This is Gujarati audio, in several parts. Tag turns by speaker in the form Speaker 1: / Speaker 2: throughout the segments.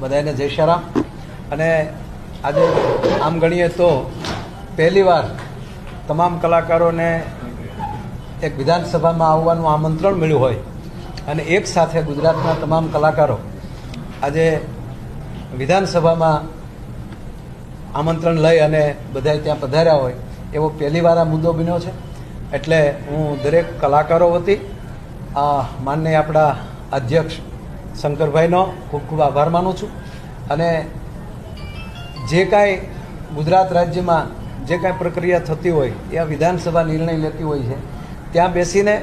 Speaker 1: બધાને જય શ્રી રામ. અને આજે આમ ગણીએ તો પહેલીવાર તમામ કલાકારોને એક વિધાનસભામાં આવવાનું આમંત્રણ મળ્યું હોય અને એક સાથે ગુજરાતના તમામ કલાકારો આજે વિધાનસભામાં આમંત્રણ લઈ અને બધાએ ત્યાં પધાર્યા હોય એવો પહેલીવાર આ મુદ્દો બન્યો છે. એટલે હું દરેક કલાકારો વતી માનનીય આપણા અધ્યક્ષ શંકરભાઈનો ખૂબ ખૂબ આભાર માનું છું. અને જે કાંઈ ગુજરાત રાજ્યમાં જે કાંઈ પ્રક્રિયા થતી હોય એ આ વિધાનસભા નિર્ણય લેતી હોય છે. ત્યાં બેસીને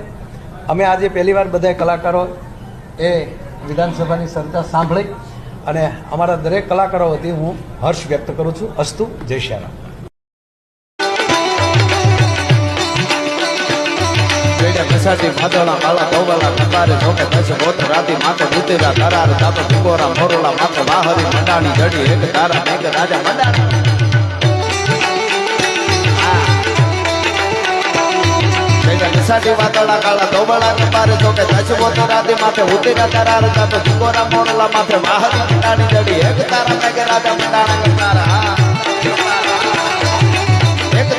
Speaker 1: અમે આજે પહેલીવાર બધા કલાકારો એ વિધાનસભાની ચર્ચા સાંભળી અને અમારા દરેક કલાકારો વતી હું હર્ષ વ્યક્ત કરું છું. અસ્તુ. જય શ્રી રામ.
Speaker 2: પ્રસાદી માધવલા માલા ગૌવાલા કપારે જોકે દસ બોત રાતી માથે ઉતેરા તારાર તાતો ટીકોરા મોરોલા માથે વાહરી મંડાણી જડી એક તારા મેઘ રાજા મંડાણી પ્રસાદી વાદળા કાળા ગૌવાલા કપારે જોકે દસ બોત રાતી માથે ઉતેરા તારાર તાતો ટીકોરા મોરોલા માથે વાહરી મંડાણી જડી એક તારા મેઘ રાજા મંડાણા તારા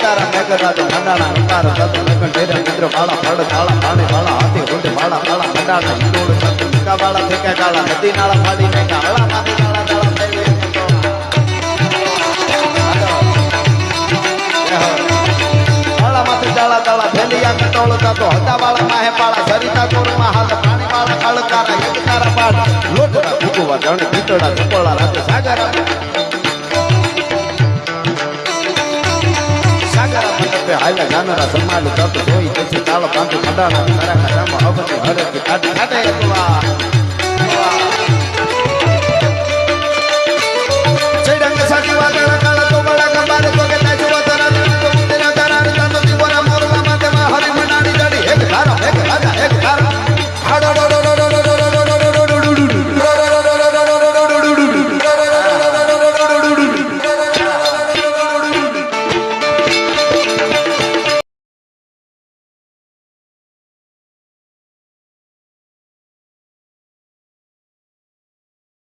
Speaker 2: તારા મેઘરાજ મંડાણા અંકાર તત લગન ડેરા મિત્ર વાળા ફળ કાળા પાણી વાળા હાથી ગુંડ વાળા કાળા મંડાણા હિંડોળ સત્કા વાળા ઠેકા કાળા નદી નાળા ફાડી નાખા હળા માથી નાળા દાળા થઈ હળા માથી દાળા દાળા ફેલિયા કટોળ તાતો હતા વાળા માહે પાળા સરિતા કોરમાં હાથ પાણી વાળા કાળકારા એક તારા પાડ લોટડા ભૂકવા જણ ભીતડા ચપોળા રાતે સાગર હાલ્યા જાનરા સમાલ તપ જોઈ પછી તાળો પાંચ મંડાણા તારા કામાં અવતી હરે કે કાઢે કાઢે